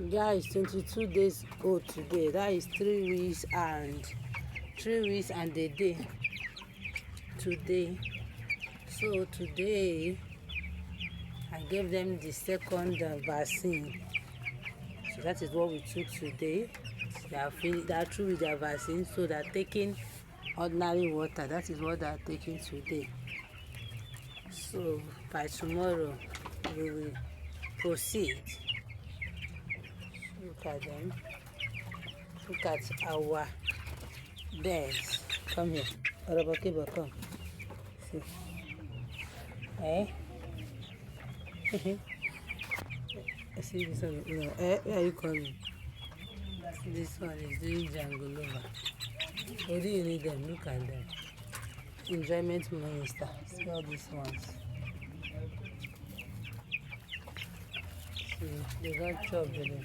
Guys, 22 days old today. That is 3 weeks and 3 weeks and a day today. So today I gave them the second vaccine. So that is what we took today. They are through with their vaccine, so they are taking ordinary water. That is what they are taking today. So by tomorrow we will proceed. Look at them. Look at our bears. Come here. Orobokibo, come. See. Eh? See this one. No. Where are you coming? This one is doing Jangolova. What do you need them? Look at them. Enjoyment minister. See all these ones. See, they got trouble.